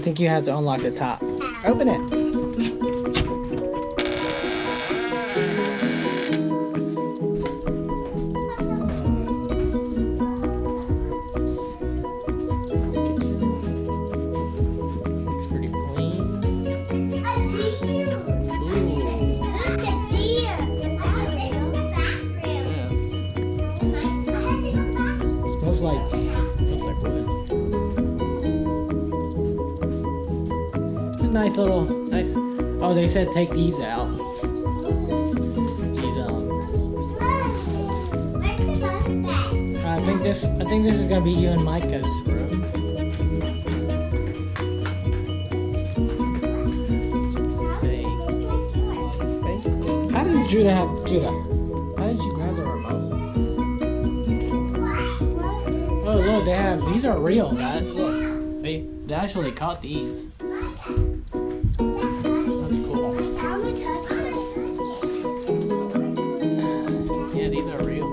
think you have to unlock the top. Open it. Looks pretty clean. Smells like wood. It's a nice. Oh, they said take these out. These I think this is gonna be you and Micah's room. Let's see. Space. How did Judah? How did you grab the remote? Oh look, these are real, guys. Look, they actually caught these. That's cool. Yeah, these are real.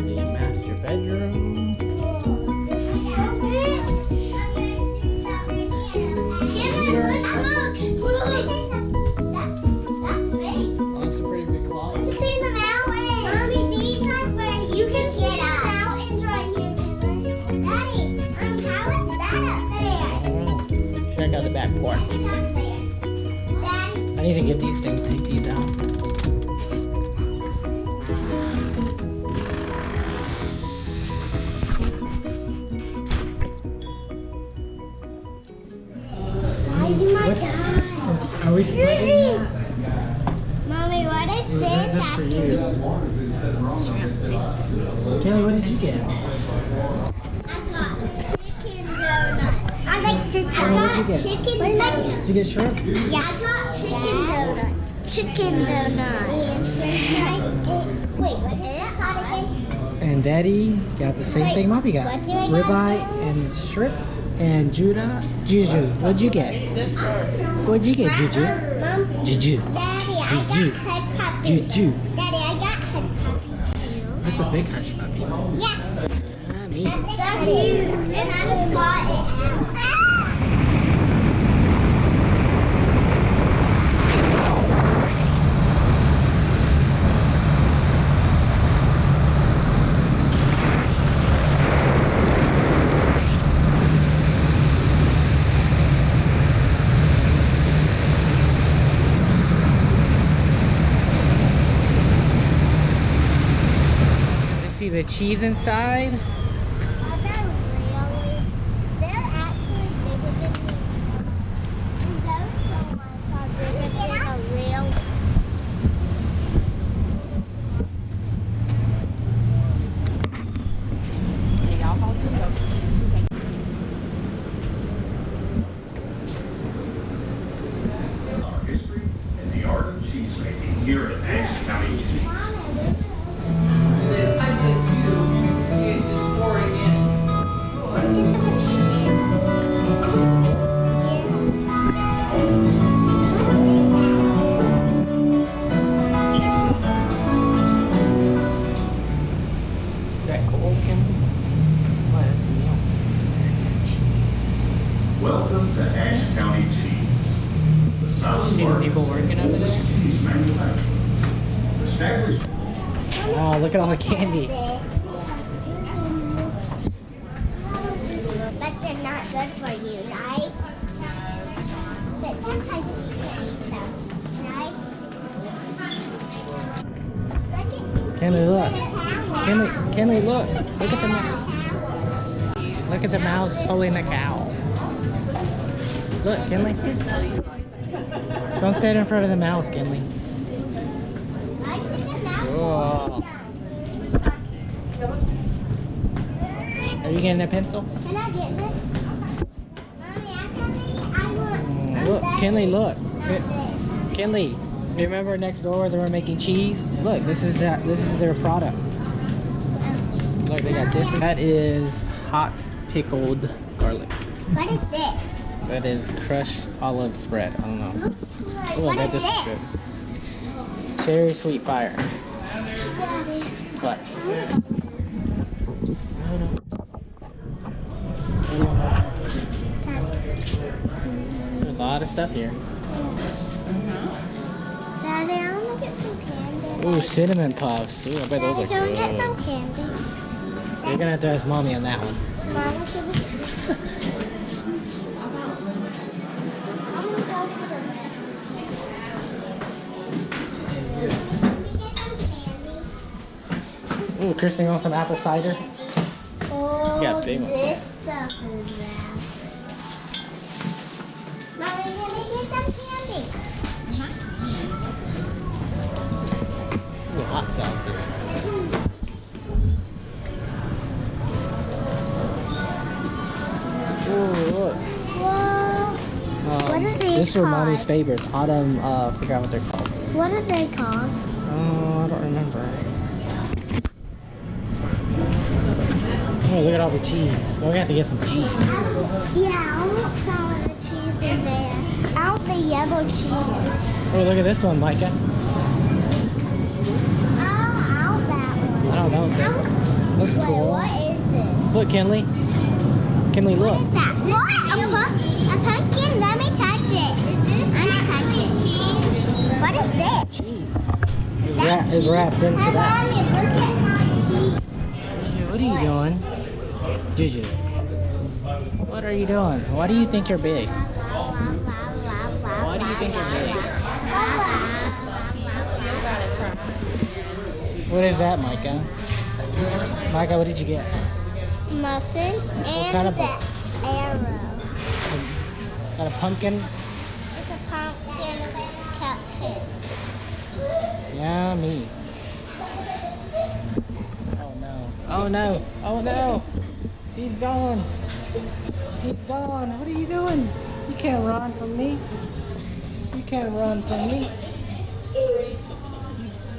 The master bedroom. That's a pretty big closet. Check out the back porch. I need to get these things, take these down. Are we splitting that? Mommy, what is Or is that this just for you? after? Kelly, what did you get? I got chicken donuts. I like chicken. What did you get? Chicken donuts. Did you get shrimp? Yeah, I got chicken donuts. Chicken donuts. Wait, what is that again? And Daddy got the same thing Mommy got. What do I got? Ribeye and shrimp. And Juju, what'd you get? What'd you get, Juju? Mom, Juju. Daddy, I Juju. got head puppy. Juju. Daddy, I got head puppy. That's a big hush puppy. Yeah. Ah, me. That's huge. And I just bought it out. See the cheese inside? They're actually bigger than me. And those ones are bigger than a real. Our history and the art of cheese making here at Ashe County Cheese. This I did too. See it just pouring in. Is that cool, Kim? Oh, that's cool. Welcome to Ashe County Cheese, the South's See the largest people working over there? cheese manufacturer. Established Oh, look at all the candy. But they're not good for you, right? But sometimes you can eat them, right? Kenley, look. Kenley, look. Look at the mouse. Look at the mouse holding the cow. Look, Kenley. Don't stand in front of the mouse, Kenley. Whoa. Are you getting a pencil? Can I get this? Mommy, actually, I want. Look, Kenley, look. Kenley, remember next door they were making cheese? Look, this is their product. Look, they got different. That is hot pickled garlic. What is this? That is crushed olive spread. I don't know. Oh, I bet this is good. Cherry sweet fire. What? There's a lot of stuff here. Daddy, I want to get some candy. Ooh, cinnamon puffs. Ooh, I bet those are Daddy, can we get some good. candy? You're gonna have to ask Mommy on that one. Mama, can we? I'm gonna go for Yes. Can we get some candy? Ooh, Kristen, you want some apple cider? Oh, got big ones. this stuff is there. Mommy, can we get some candy? Ooh, hot sauces. Ooh, look. Whoa. What are these This is Mommy's called? favorite. Autumn, forgot what they're called. What are they called? Oh, I don't remember. Oh, look at all the cheese. Oh, we have to get some cheese. Yeah, I want some of the cheese in there. I want the yellow cheese. Oh, look at this one, Micah. I want that one. I don't know. That's Wait, cool. what is this? Look, Kinley. Kinley, look. What is that? What? A pumpkin? Let me touch it. Is this actually cheese? What is this? Cheese. That's It's wrapped into Hey, that. Mommy, look at my cheese. What are you doing? Juju. What are you doing? Why do you think you're big? Why do you think you're big? Still got it from. What is that, Micah? Micah, what did you get? Muffin and kind of the arrow. Got a pumpkin? It's a pumpkin cupcake. Yummy. Oh no. Oh no. Oh no. He's gone. He's gone. What are you doing? You can't run from me. You can't run from me. You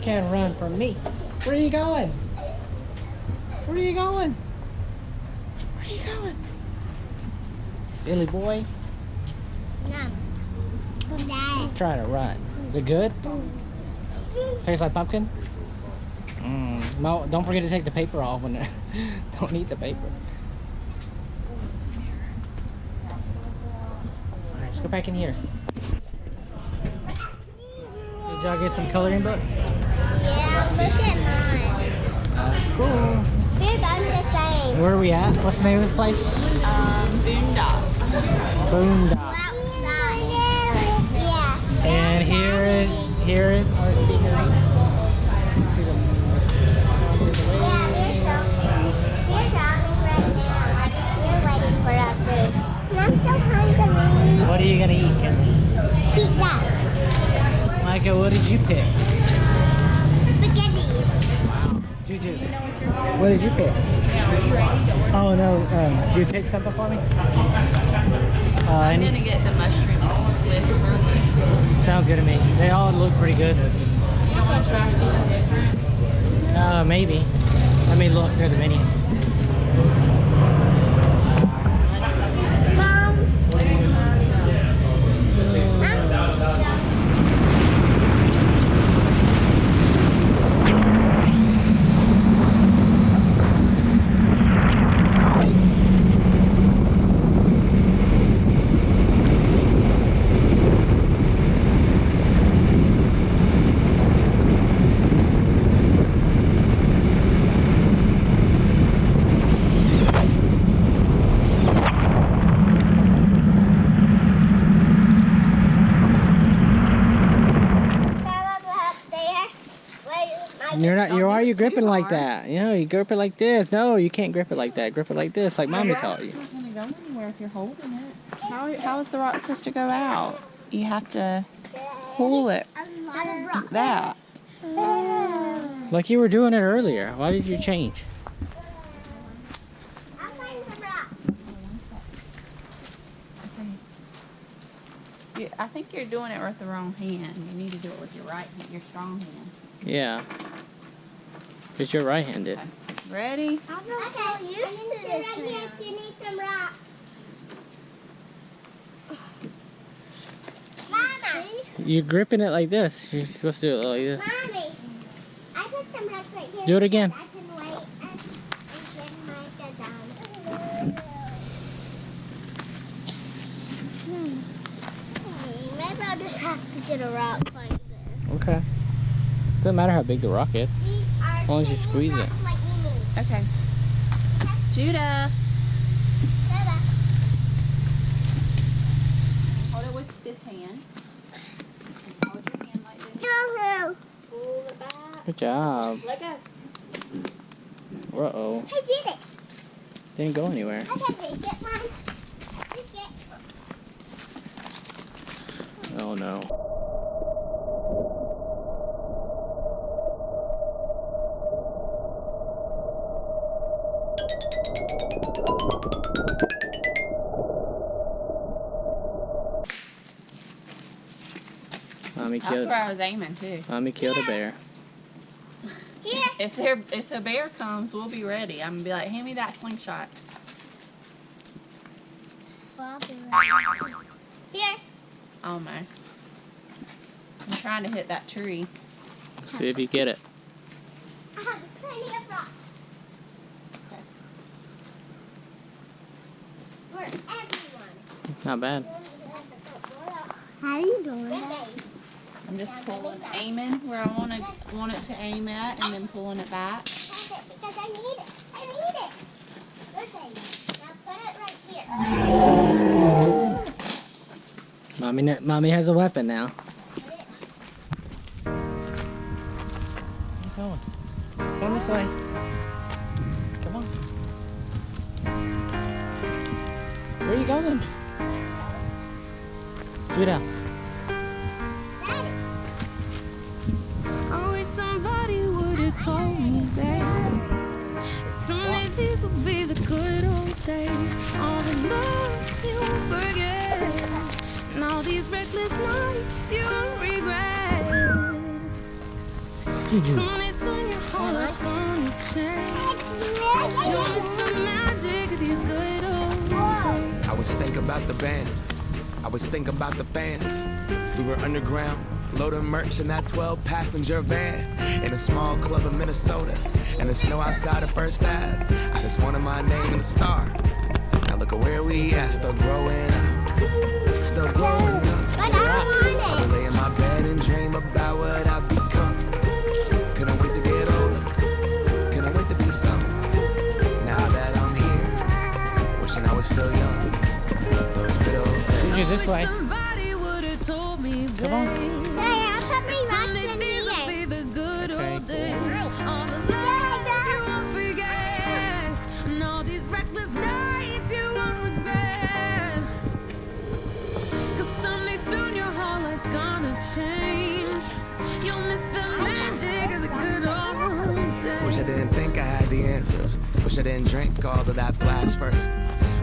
can't run from me. Where are you going? Where are you going? Where are you going? Silly boy. No. Dad. Try to run. Is it good? Tastes like pumpkin? No, don't forget to take the paper off when don't eat the paper. Alright, let's go back in here. Did y'all get some coloring books? Yeah, look at mine. That's cool. We're done the same. Where are we at? What's the name of this place? Boondocks. Boondocks. Outside. Yeah. And here is our scenery. See the Yeah, we're driving right now. We're waiting for our food. I'm so hungry. What are you gonna eat, Kenley? Pizza. Micah, what did you pick? Spaghetti. Juju, what did you pick? Oh no, you pick something for me? I'm gonna get the mushroom whisper. Sounds good to me. They all look pretty good. You don't want to try something different? Maybe. Let me look through the menu. Mom. Why are you gripping like that? You know, you grip it like this. No, you can't grip it like that. Grip it like this, like Mommy taught you. It's not gonna go anywhere if you're holding it. How is the rock supposed to go out? You have to pull it like that. Like you were doing it earlier. Why did you change? I think you're doing it with the wrong hand. You need to do it with your right hand, your strong hand. Yeah. Because you're right-handed. Ready? Okay, you need some rocks. You're gripping it like this. You're supposed to do it like this. Mommy, I put some rocks right here. Do it again. I can wait and get my down. Maybe I'll just have to get a rock like this. Okay. Doesn't matter how big the rock is. As long as you squeeze it. Like you need. Okay. Judah. Dada. Hold it with this hand. Hold your hand like this. No. Pull it back. Good job. Let go. Uh-oh. I did it. Didn't go anywhere. Okay, get mine. Take it. Oh no. That's where I was aiming too. Mommy killed a bear. Here. If the bear comes, we'll be ready. I'm gonna be like, hand me that slingshot. Here. Almost. I'm trying to hit that tree. See if you get it. I have plenty of rocks. For everyone. Not bad. How are you doing that? I'm just aiming where I want it to aim at, and then pulling it back. Because I need it. I need it. Okay. Now put it right here. Mommy has a weapon now. Where you going? Come this way. Come on. Where are you going? Judah. I wish somebody would have told me, babe. Someday these will be the good old days. All the love you won't forget, and all these reckless nights you won't regret. Someday soon your whole life's gonna change. You'll miss the magic of these good old days. I was thinking about the bands. I was thinking about the fans. We were underground, loading merch in that 12-passenger van in a small club in Minnesota, and the snow outside of First Ave. I just wanted my name in the star. Now look at where we at, still growing up, still growing up. But I I want would lay in my bed and dream about what I've become. Couldn't wait to get older, couldn't wait to be some. Now that I'm here, wishing I was still young. Those good old days. Use this way. Somebody would have told me, Come on. babe. I'll put me rocks Someday in these will here. be the good Okay, old days. All the love you won't forget, and all these reckless nights you won't regret. 'Cause someday soon your whole life's gonna change. You'll miss the magic of the good old days. Wish I didn't think I had the answers. Wish I didn't drink all of that blast first.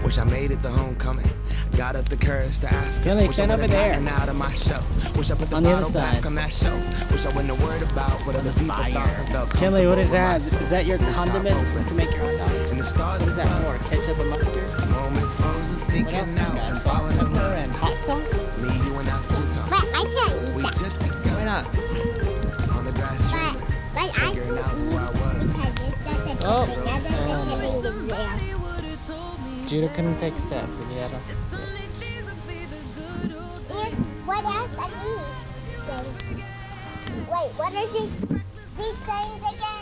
Wish I made it to homecoming. Got up the courage to ask her. Kelly, Wish stand I over would've there. gotten out of my show. Wish I put the On the other bottle back side. on that shelf. Wish I wouldn't have worried about what other people thought. Kelly, what is that? Is Is that your condiments to make your hot dog? And the stars What is that above. for? Ketchup and mustard? Moment frozen, What else sneaking you out got? and Salt, falling in pepper, love. and hot sauce? Me, you, and that futon. But I can't eat We that. just Why begun not? on the grass But, street. but I Figuring out can who I was. eat because Oh. that's a thing there. Somebody would have told me, Judah couldn't take steps if he had a... someday these will be the good old days. Here, what else are these? Wait, what are these things again?